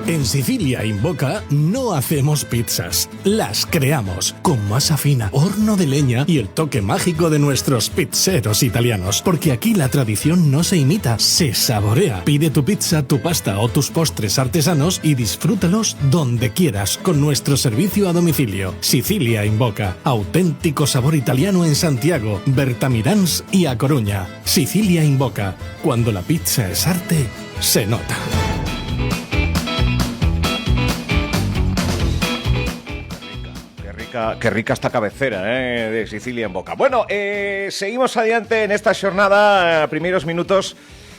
En Sicilia Invoca no hacemos pizzas, las creamos con masa fina, horno de leña y el toque mágico de nuestros pizzeros italianos. Porque aquí la tradición no se imita, se saborea. Pide tu pizza, tu pasta o tus postres artesanos y disfrútalos donde quieras con nuestro servicio a domicilio. Sicilia Invoca, auténtico sabor italiano en Santiago, Bertamiráns y A Coruña. Sicilia Invoca, cuando la pizza es arte, se nota. Qué rica esta cabecera de Sicilia Invoca. Bueno, seguimos adiante en esta xornada, primeiros minutos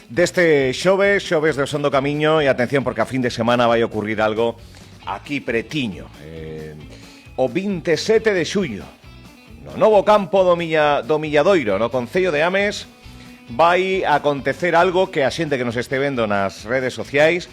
deste xoves do Son do Camiño, e atención porque a fin de semana vai ocurrir algo aquí pretiño. O 27 de xullo, no novo campo do Milladoiro, no Concello de Ames, vai acontecer algo que a xente que nos este vendo nas redes sociais,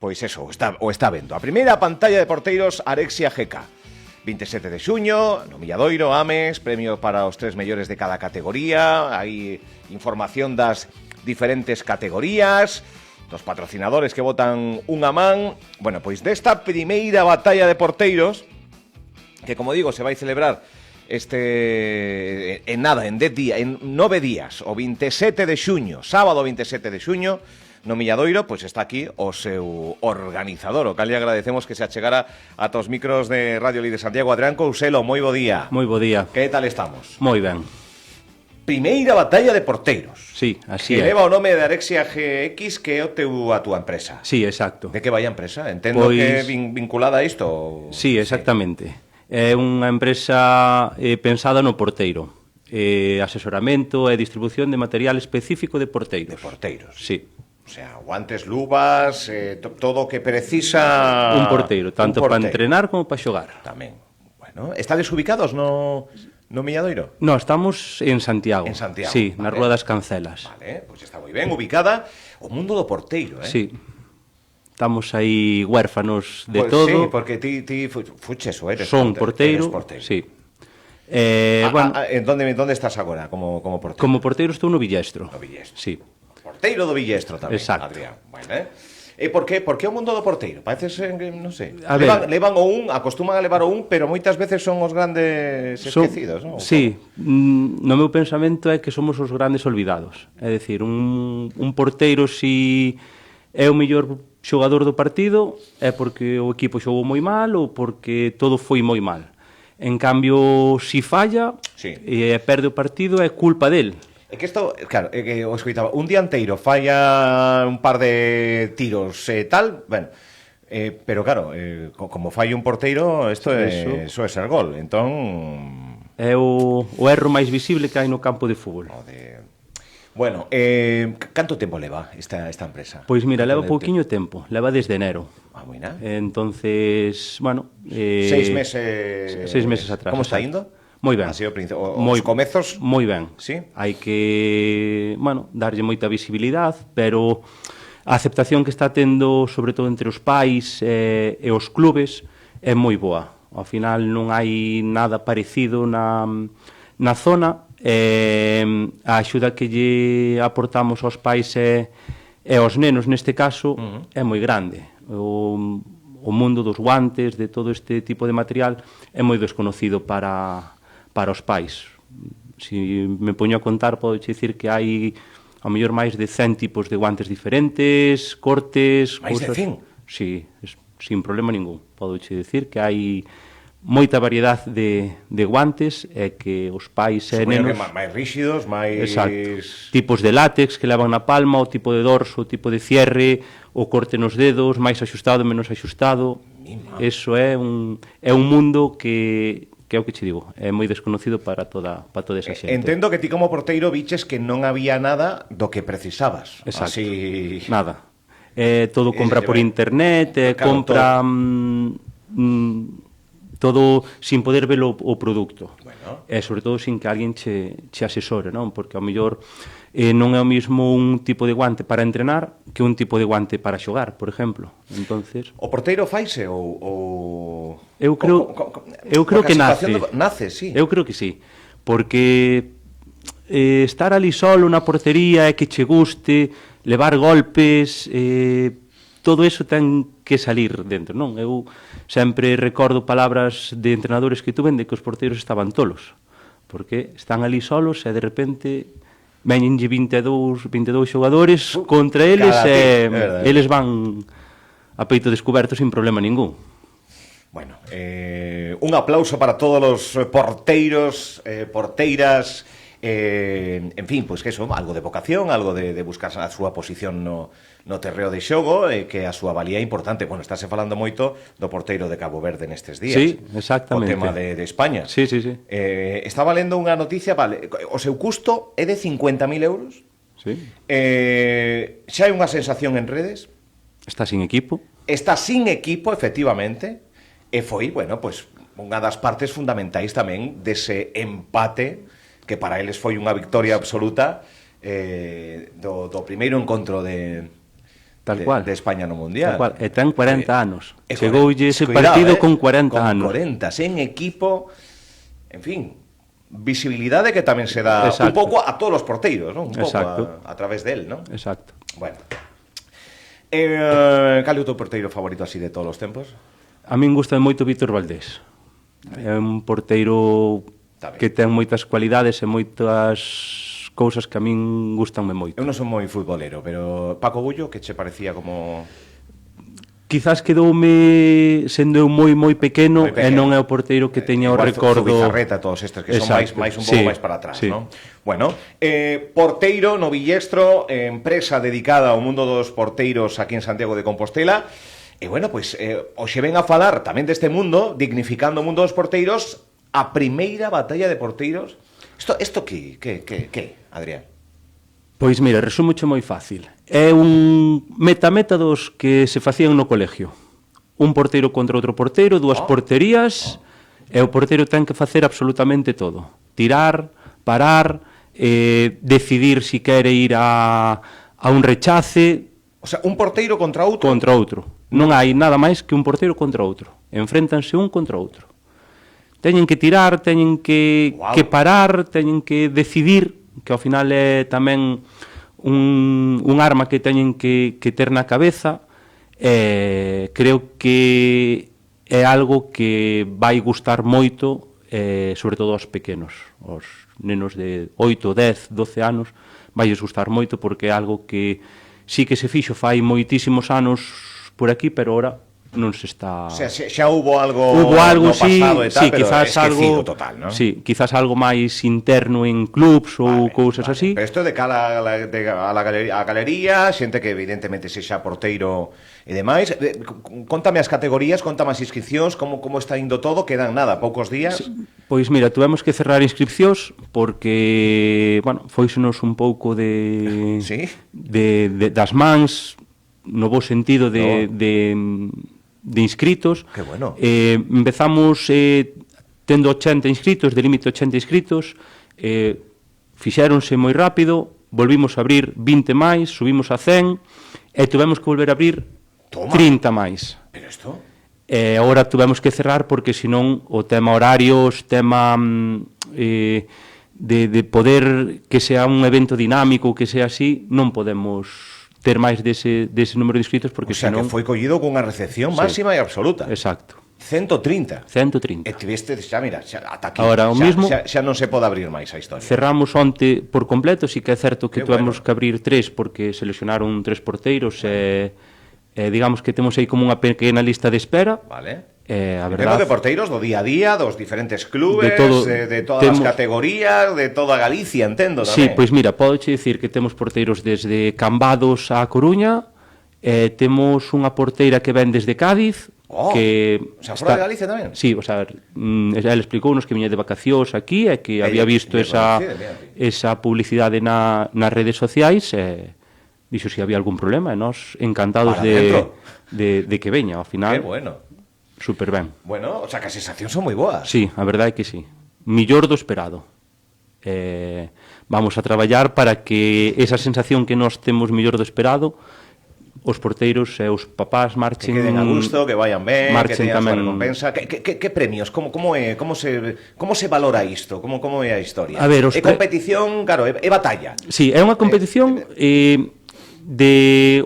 pois eso, o está vendo. A primeira pantalla de porteiros Arexia GK. 27 de xuño, no Milladoiro, Ames, premio para os 3 mellores de cada categoría, hai información das diferentes categorías, dos patrocinadores que votan unha man. Bueno, pois desta primeira batalla de porteiros, que como digo, se vai celebrar en 9 días, o 27 de xuño, sábado 27 de xuño, no Milladoiro, pois está aquí o seu organizador, o cal lle agradecemos que se achegara a tos micros de Radio Líder Santiago. Adrián Couselo, moi bo día. Moi bo día. Que tal estamos? Moi ben. Primeira batalla de porteiros. Sí, así que é. leva o nome de Arexia GX, que é a túa empresa. Sí, exacto. De que vai a empresa? Entendo pois... que vinculada a isto. Sí, exactamente. É unha empresa pensada no porteiro. Asesoramento e distribución de material específico de porteiros. De porteiros. Sí. O sea, guantes, luvas, todo o que precisa un porteiro, tanto para entrenar como para xogar. Tamén. Bueno, estades ubicados no Milladoiro? No, estamos en Santiago. En Santiago. Sí, vale. Na Rúa das Cancelas. Vale, pois está moi ben ubicada o mundo do porteiro, Sí. Estamos aí huérfanos de pues todo. Sí, porque ti fuches ou eres Son porteiro. Sí. Bueno. En donde estás agora como porteiro? Como porteiro estou no Villestro. No Villestro. Sí. Porteiro do Villestro tamén, exacto. Adrián. Bueno, E por que o mundo do porteiro? Parece ser, non sei. Levan acostuman a levar o un, pero moitas veces son os grandes esquecidos, non? Sí, no meu pensamento é que somos os grandes olvidados. É dicir, un porteiro si é o mellor xogador do partido é porque o equipo xogou moi mal ou porque todo foi moi mal. En cambio, si falla e perde o partido, é culpa del. É que isto, claro, é que o escoitaba, un dianteiro falla un par de tiros e tal, bueno, pero claro, como falla un porteiro, isto é ser gol, entón... É o erro máis visible que hai no campo de fútbol. Bueno, canto tempo leva esta empresa? Pois mira, leva pouquiño tempo, leva desde enero. Buena. Entonces, bueno... 6 meses... 6 meses atrás. Como está indo? Moi ben. Os comezos? Moi ben. Sí? Hai que, darlle moita visibilidade, pero a aceptación que está tendo, sobre todo entre os pais e os clubes, é moi boa. Ao final non hai nada parecido na zona, a axuda que lle aportamos aos pais e aos nenos, neste caso, é moi grande. O mundo dos guantes, de todo este tipo de material, é moi desconocido para os pais. Si me poño a contar, podo dicir que hai ao mellor máis de 100 tipos de guantes diferentes, cortes... Máis de 100? Sí, sin problema ningún. Podo dicir que hai moita variedade de guantes e que os pais e nenos... máis ríxidos, máis... Exacto. Tipos de látex que levan na palma, o tipo de dorso, o tipo de cierre, o corte nos dedos, máis axustado, menos axustado. Eso é un mundo que é o que che digo, é moi desconocido para toda esa xente. Entendo que ti como porteiro viches que non había nada do que precisabas. Exacto. Así... Nada. Todo compra por internet, compra todo sin poder ver o produto. Bueno. E sobre todo sin que alguén che asesore, non? Porque ao mellor non é o mismo un tipo de guante para entrenar que un tipo de guante para xogar, por exemplo. Entonces, o porteiro faise ou... Eu creo que nace. Nace, sí. Eu creo que sí, porque estar ali solo na portería e que che guste, levar golpes, todo eso ten que salir dentro, non? Eu sempre recordo palabras de entrenadores que tuven de que os porteiros estaban tolos, porque están ali solos e de repente veñenlle 22 xogadores contra eles e eles van a peito descoberto sin problema ningún. Bueno, un aplauso para todos os porteiros, porteiras, en fin, pois que eso, algo de vocación, algo de buscar a súa posición no terreo de xogo, que a súa valía é importante. Bueno, estáse falando moito do porteiro de Cabo Verde nestes días. Sí, exactamente. O tema de España. Sí, sí, sí. Estaba lendo unha noticia, vale, o seu custo é de 50.000 euros. Sí. Xa hai unha sensación en redes. Está sin equipo. Está sin equipo, efectivamente, e foi, bueno, pois, unha das partes fundamentais tamén dese empate que para eles foi unha victoria absoluta do primeiro encontro de España no Mundial. Tal cual. E ten 40 anos. Chegoulle ese partido con 40 anos. Con 40, sen equipo, en fin, visibilidade que tamén se dá un pouco a todos os porteiros, ¿no? Un pouco a través del, ¿no? Exacto. Bueno. Cal é o teu porteiro favorito así de todos os tempos? A min gusta moito Víctor Valdés. É un porteiro que ten moitas cualidades e moitas cousas que a min gustanme moito. Eu non son moi futbolero, pero Paco Bullo, que che parecía como... Quizás quedoume sendo eu moi pequeno e non é o porteiro que teña o recordo... Zubizarreta, todos estes que son máis un pouco máis para atrás, non? Bueno, porteiro no Villestro, empresa dedicada ao mundo dos porteiros aquí en Santiago de Compostela. E bueno, pois, hoxe ven a falar tamén deste mundo, dignificando o mundo dos porteiros, a primeira batalla de porteiros. Isto que, Adrián? Pois mira, resúmoche moi fácil. É un meta dos que se facían no colegio. Un porteiro contra outro porteiro, dúas porterías, e o porteiro ten que facer absolutamente todo. Tirar, parar, decidir si quere ir a un rechace... O sea, un porteiro contra outro? Contra outro. Non hai nada máis que un porteiro contra outro. Enfréntanse un contra outro. Teñen que tirar, teñen que parar, teñen que decidir, que ao final é tamén un arma que teñen que ter na cabeza. Creo que é algo que vai gustar moito, sobre todo aos pequenos, aos nenos de 8, 10, 12 anos, vai gustar moito porque é algo que sí que se fixo fai moitísimos anos por aquí, pero ora non se está... O sea, xa hubo algo no sí, pasado e tal, sí, pero esquecido total, ¿no? Sí, quizás algo máis interno en clubs ou cousas así. Pero isto de cara a galería, xente que evidentemente sexa porteiro e demais. Contame as categorías, contame as inscripcións, como está indo todo, quedan nada, poucos días. Sí, pois mira, tuvemos que cerrar inscripcións porque, bueno, foisenos un pouco das mans, no bo sentido de inscritos. Que bueno. Empezamos tendo 80 inscritos, de límite 80 inscritos, fixéronse moi rápido, volvimos a abrir 20 máis, subimos a 100 e tuvemos que volver a abrir 30 máis. Pero isto? Agora tuvemos que cerrar porque senón o tema horarios, tema de poder que sea un evento dinámico, que sea así, non podemos ter máis dese número de inscritos porque senón... O sea, que foi collido cunha recepción máxima e absoluta. Exacto. 130. 130. E tiveste, xa mira, ata aquí. Ahora, o mismo, xa non se pode abrir máis a historia. Cerramos onte por completo, si que é certo que tuvemos que abrir 3 porque seleccionaron 3 porteiros e digamos que temos aí como unha pequena lista de espera. Vale. A verdade, de porteiros do día a día, dos diferentes clubes, de todas as categorías, de toda Galicia, entendo tamén. Sí, pois mira, podoche dicir que temos porteiros desde Cambados a Coruña, temos unha porteira que ven desde Cádiz, que o sea, fora de Galicia tamén? Sí, o sea, ela explicounos que viña de vacacións aquí e que había visto esa publicidade nas redes sociais e dixo se había algún problema e nós encantados de que veña, ao final. Que bueno. Super ben. Bueno, o sea, que as sensacións son moi boas. Sí, a verdade é que sí. Millor do esperado. Vamos a traballar para que esa sensación que nós temos mellor do esperado, os porteiros e os papás marchen... Que queden a gusto, que vayan ben, que teñan tamén... recompensa. Que premios? Como se valora isto? Como é a historia? A ver, competición, claro, é batalla. Sí, é unha competición...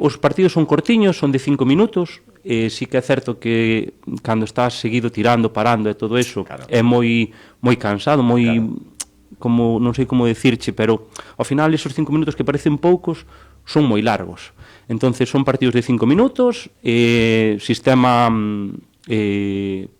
Os partidos son cortiños, son de 5 minutos, sí que é certo que cando estás seguido tirando, parando e todo eso, claro, é moi cansado, moi... Claro. Como non sei como decirche, pero ao final esos 5 minutos que parecen poucos son moi largos. Entonces son partidos de 5 minutos, sistema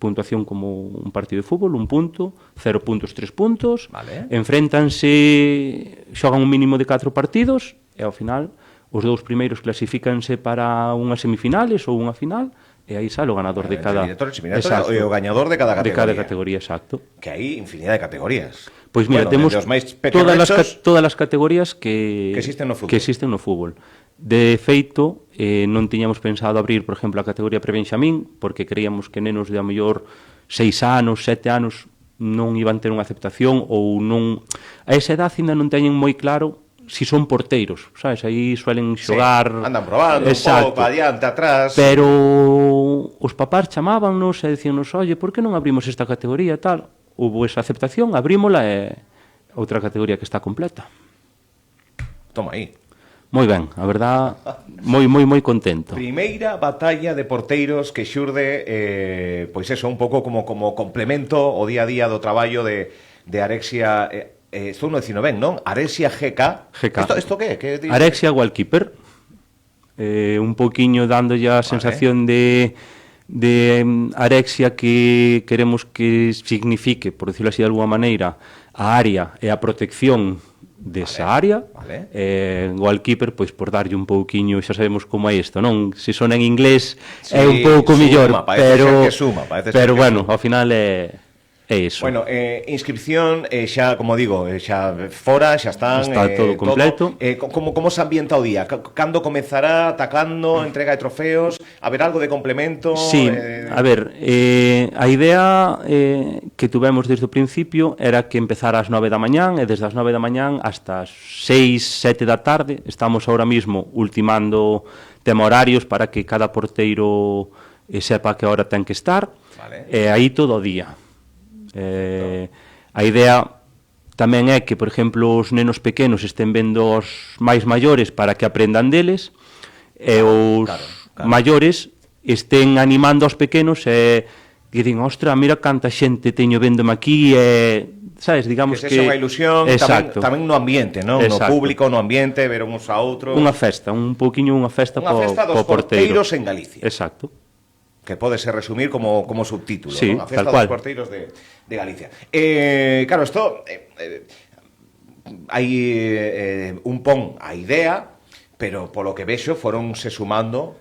puntuación como un partido de fútbol, 1 punto, 0 puntos, 3 puntos, vale. Enfréntanse, xogan un mínimo de 4 partidos e ao final os 2 primeiros clasifícanse para unhas semifinales ou unha final. E aí sale o ganador de cada... Exacto. E o gañador de cada categoría. De cada categoría, exacto. Que hai infinidad de categorías. Pois mira, temos todas as categorías que existen no fútbol. De feito, non tiñamos pensado abrir, por exemplo, a categoría prebenxamín, porque creíamos que nenos de a mellor 6 anos, 7 anos non iban ter unha aceptación ou non... A esa edad ainda non teñen moi claro si son porteiros, sabes? Aí suelen xogar... Sí, andan probando, exacto, un pouco, adiante, atrás... Pero os papás chamábannos e dicíanos, oye, por que non abrimos esta categoría e tal? Houve esa aceptación, abrímola e outra categoría que está completa. Toma aí. Moi ben, a verdad, moi contento. Primeira batalla de porteiros que xurde, pois eso, un pouco como complemento o día a día do traballo de Arexia... Estou non dicindo ben, non? Arexia GK. Isto que é? Arexia Goalkeeper. Un poquinho dándolle a sensación de arexia que queremos que signifique, por decirlo así de alguma maneira, a área e a protección desa área. Vale. Goalkeeper, pois por darlle un pouquiño, xa sabemos como é isto, non? Se sona en inglés é un pouco millor, pero bueno, ao final é iso. Bueno, inscripción, xa, como digo, xa fora, xa están... Está todo completo. Como se ambienta o día? Cando comezará, atacando, entrega de trofeos? Haber algo de complemento? Sí, a ver, a idea que tuvemos desde o principio era que empezara ás 9 da mañán, e desde as 9 da mañán hasta as 6, 7 da tarde. Estamos ahora mismo ultimando tema horarios para que cada porteiro sepa que hora ten que estar. Vale. Aí todo o día. A idea tamén é que, por exemplo, os nenos pequenos estén vendo os máis maiores para que aprendan deles, e os maiores estén animando aos pequenos e que din, ostra, mira canta xente teño véndome aquí, sabes, digamos que... é unha ilusión tamén no ambiente, non? No público, no ambiente, ver uns a outros... Unha festa, un pouquiño unha festa po porteiro. Unha festa dos porteiros en Galicia. Exacto. Que pode ser resumir como subtítulo, sí, ¿no? A festa dos porteiros de Galicia. Claro, isto hai un pon a idea, pero polo que vexo foronse sumando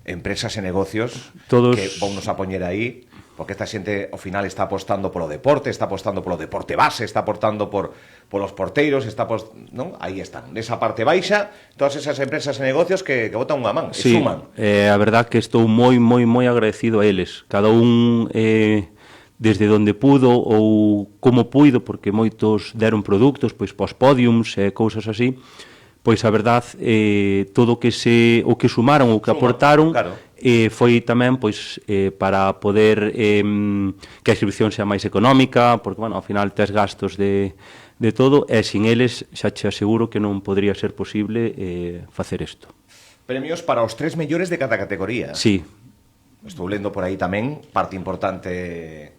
empresas e negocios que vamos a poñer aí, porque esta xente ao final está apostando polo deporte, está apostando polo deporte base, está apostando polos porteiros, non? Aí están, nesa parte baixa, todas esas empresas e negocios que botan unha man, sí, e suman. A verdad que estou moi agradecido a eles, cada un desde onde pudo ou como puido, porque moitos deron produtos, pois pos podiums e cousas así, pois a verdad todo o que sumaron ou que aportaron, claro, foi tamén pois para poder que a inscripción sea máis económica, porque bueno, ao final tes gastos de todo, e sin eles xa te aseguro que non podría ser posible facer isto. Premios para os 3 mellores de cada categoría. Sí. Estou lendo por aí tamén parte importante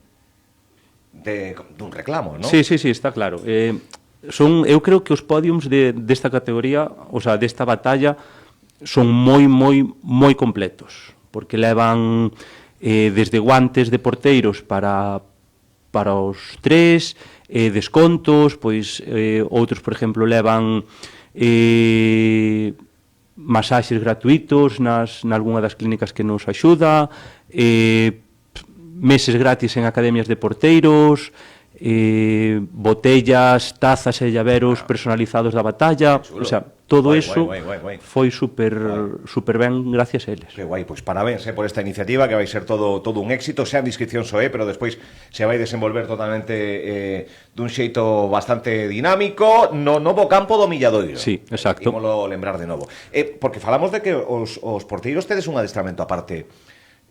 dun reclamo, non? Sí, está claro. Eu creo que os podiums desta categoría, o sea, desta batalla, son moi completos, porque levan desde guantes de porteiros para os 3, descontos, pois outros, por exemplo, levan masaxes gratuitos nalgúna das clínicas que nos axuda, meses gratis en academias de porteiros, botellas, tazas e llaveros personalizados da batalla, o sea, todo eso foi super ben gracias a eles. Que guai, pois parabéns por esta iniciativa, que vai ser todo un éxito, xa en inscripción pero despois se vai desenvolver totalmente dun xeito bastante dinámico no novo campo do Milladoiro. Sí, exacto. Ímolo lembrar de novo. Porque falamos de que os porteiros tedes un adestramento aparte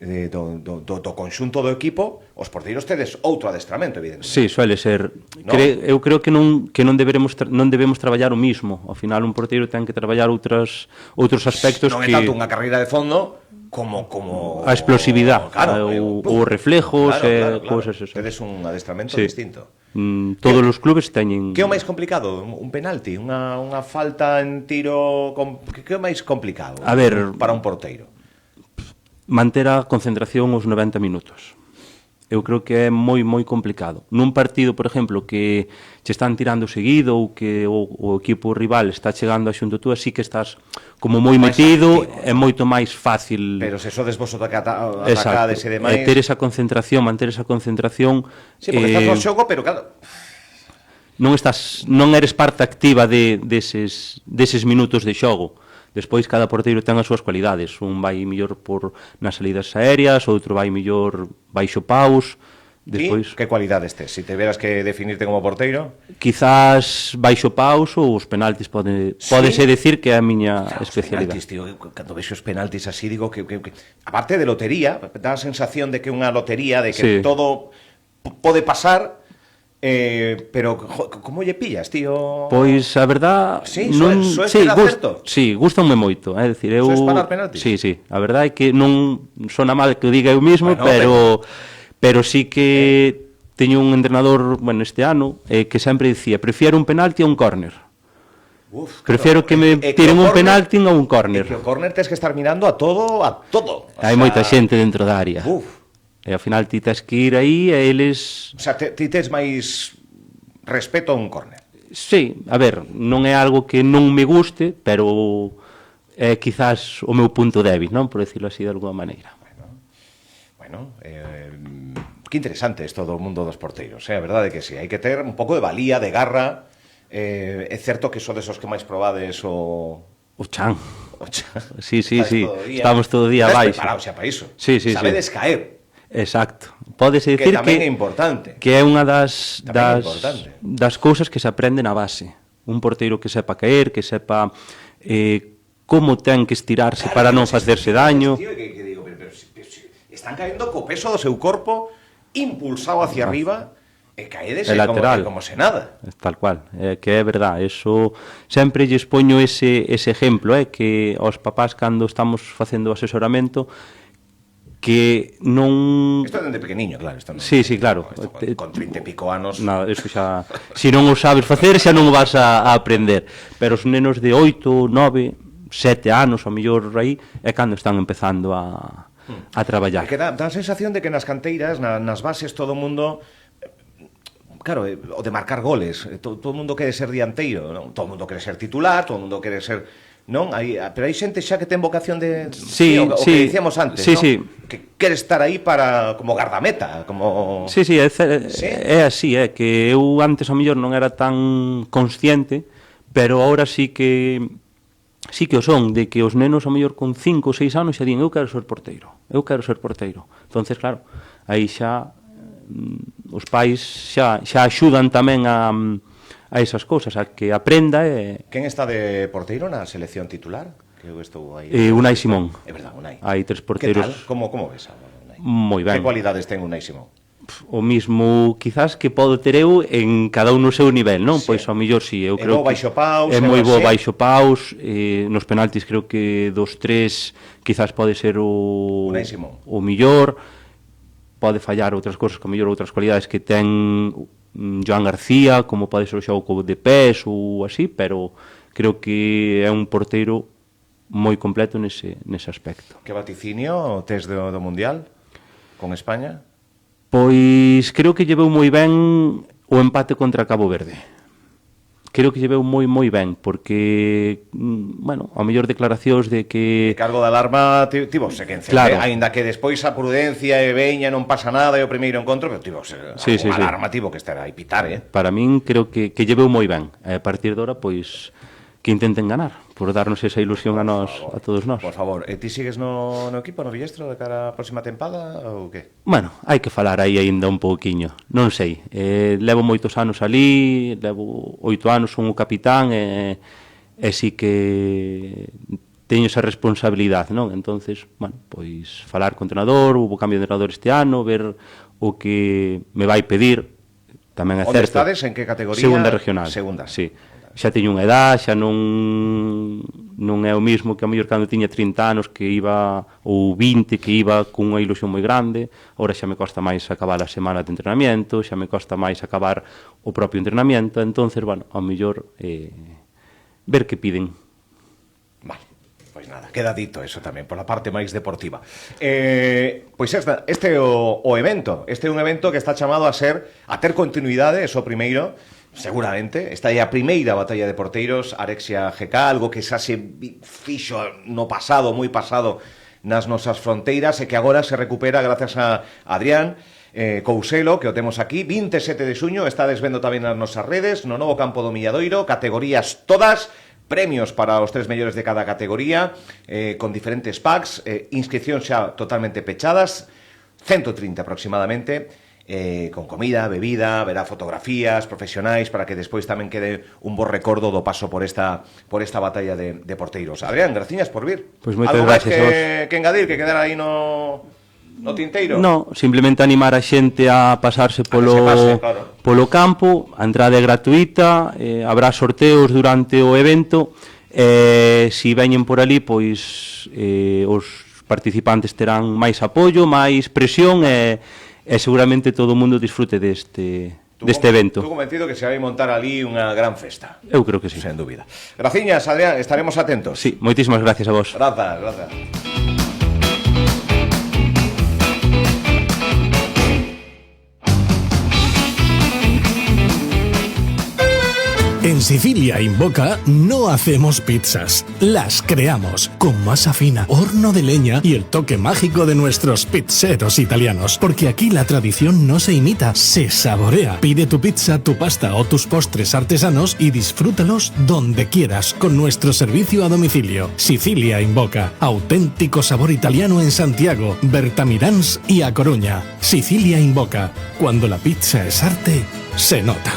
do conxunto do equipo, os porteiros tedes outro adestramento, evidentemente. Sí, suele ser. ¿No? Eu creo que non debemos traballar o mismo. Ao final un porteiro ten que traballar outros aspectos non que... é tanto unha carreira de fondo como a explosividade, claro, ou reflejos, cousas así. Tedes un adestramento Sí. distinto. Todos os clubes teñen... Que é o máis complicado? Un penalti? Unha falta en tiro? Que é o máis complicado A ver, para un porteiro? manter a concentración os 90 minutos. Eu creo que é moi complicado. Nun partido, por exemplo, que che están tirando seguido ou que o equipo rival está chegando a xunto tú, así que estás como moi metido, activo, é moito máis fácil. Pero se sodes vos atacades e demais... Ter esa concentración, manter esa concentración... Sí, porque estás no xogo, pero claro... Non eres parte activa deses minutos de xogo. Despois cada porteiro ten as súas cualidades. Un vai mellor nas salidas aéreas, outro vai mellor baixo paus. Despois, que cualidades tes? Se te veras que definirte como porteiro? Quizás baixo paus ou os penaltis pódese decir que é a miña especialidade. Os penaltis, tío, cando vexo os penaltis así, digo que aparte de lotería, dá a sensación de que é unha lotería, de que todo pode pasar... pero como lle pillas, tío? Pois a verdad, sí, soes ter acerto. Sí, gústanme moito, é dicir, eu soes parar penaltis. Sí, a verdade é que non sona mal que o diga eu mismo, bueno, pero sí que teño un entrenador, bueno, este ano, que sempre dicía, prefiero un penalti a un córner. Prefiero que me tiren un penalti a un córner. Que o córner tes que estar mirando a todo. Hai moita xente dentro da área. E ao final ti tes que ir aí e eles... O sea, ti tes máis respeto a un córner. Sí, a ver, non é algo que non me guste, pero é quizás o meu punto débil, non? Por decirlo así de alguma maneira. Bueno, que interesante isto do mundo dos porteiros, a verdade que sí, hai que ter un pouco de valía, de garra. É certo que sodes os que máis probades o chan. Sí, estamos todo o día abaixo. Preparados xa para iso. Sabedes caer. Exacto. Pódese decir que tamén é importante. Que é unha das cousas que se aprende na base. Un porteiro que sepa caer, que sepa como ten que estirarse para non facerse daño. Que digo, pero están caendo co peso do seu corpo impulsado hacia arriba e caedes como se nada. Tal cual, que é verdad. Eso sempre lles poño ese exemplo, que aos papás cando estamos facendo o asesoramento que non... Isto é dende pequeniño, claro. Sí, claro. Con 30 e pico anos... Nada, eso xa... Se non o sabes facer, xa non o vas a aprender. Pero os nenos de 8, 9, 7 anos, ao mellor aí, é cando están empezando a traballar. Que dá a sensación de que nas canteiras, nas bases, todo o mundo... Claro, o de marcar goles. Todo o mundo quere ser dianteiro, non? Todo o mundo quere ser titular, todo o mundo quere ser... Non, pero hai xente xa que ten vocación de o que dicíamos antes, non? Que quere estar aí para como gardameta, como é así, que eu antes ao mellor non era tan consciente, pero agora sí que o son, de que os nenos ao mellor con 5 ou 6 anos xa din, eu quero ser porteiro. Entonces, claro, aí xa os pais xa axudan tamén a esas cousas, a que aprenda. Quen está de porteiro na selección titular? Que eu estou aí. Unai Simón. É verdad, Unai. Hai 3 porteiros. Que tal? Como ves a Unai? Moi ben. Que cualidades ten Unai Simón? O mismo, quizás, que podo ter eu en cada un no seu nivel, non? Pois ao mellor si, eu creo que é moi bo baixo paus, nos penaltis creo que dos 3 quizás pode ser o millor, pode fallar outras cousas, que ao mellor outras cualidades que ten Joan García, como pode ser o xogo de pés ou así, pero creo que é un porteiro moi completo nese aspecto. Que vaticinio tes do Mundial con España? Pois creo que lleveu moi ben o empate contra Cabo Verde. Creo que lleveu moi ben, porque, bueno, ao mellor declaracións de que... O cargo de alarma tivose que encender, aínda que despois a prudencia e veña non pasa nada e o primeiro encontro, pero tivose a alarma tivo que estar aí pitar, Para min creo que lleveu moi ben. A partir de ahora, pois, que intenten ganar, por darnos esa ilusión a todos nós. Por favor, ti sigues no equipo, no Villestro, de cara á próxima tempada, ou que? Bueno, hai que falar aí aínda un pouquiño, non sei. Levo moitos anos ali, levo 8 anos, son o capitán, e si que teño esa responsabilidade, non? Entonces, bueno, pois falar co entrenador, hubo cambio de entrenador este ano, ver o que me vai pedir, tamén é certo. Onde estades, en que categoría? Segunda regional. Segunda. Sí. Xa teño unha edad, xa non é o mismo que a mellor cando tiña 30 anos que iba, ou 20, que iba cunha ilusión moi grande. Ora xa me costa máis acabar a semana de entrenamiento, xa me costa máis acabar o propio entrenamiento, entonces, bueno, ao mellor ver que piden. Vale, pois nada, queda dito eso tamén, por a parte máis deportiva. Pois este é o evento, este é un evento que está chamado a ter continuidade, eso primeiro, seguramente. Está aí a primeira batalla de porteiros, Arexia GK, algo que xa se fixo no pasado, moi pasado, nas nosas fronteiras, e que agora se recupera gracias a Adrián Couselo, que o temos aquí, 27 de xuño, estades vendo tamén nas nosas redes, no novo campo do Milladoiro, categorías todas, premios para os 3 mellores de cada categoría, con diferentes packs, inscripcións xa totalmente pechadas, 130 aproximadamente, con comida, bebida, verá fotografías profesionais para que despois tamén quede un bo recordo do paso por esta batalla de porteiros. Adrián, graciñas por vir. Pois moitas gracias a vos. Que engadir, que quedara aí no tinteiro? No, simplemente animar a xente a pasarse polo campo, a entrada é gratuita, habrá sorteos durante o evento, si veñen por ali, pois os participantes terán máis apoio, máis presión e seguramente todo o mundo disfrute deste evento. Estou convencido que se vai montar ali unha gran festa. Eu creo que sí. Sen dúbida. Graciñas, Adrián, estaremos atentos. Sí, moitísimas gracias a vos. Grazas. En Sicilia Invoca no hacemos pizzas, las creamos con masa fina, horno de leña y el toque mágico de nuestros pizzeros italianos. Porque aquí la tradición no se imita, se saborea. Pide tu pizza, tu pasta o tus postres artesanos y disfrútalos donde quieras con nuestro servicio a domicilio. Sicilia Invoca, auténtico sabor italiano en Santiago, Bertamiráns y A Coruña. Sicilia Invoca, cuando la pizza es arte, se nota.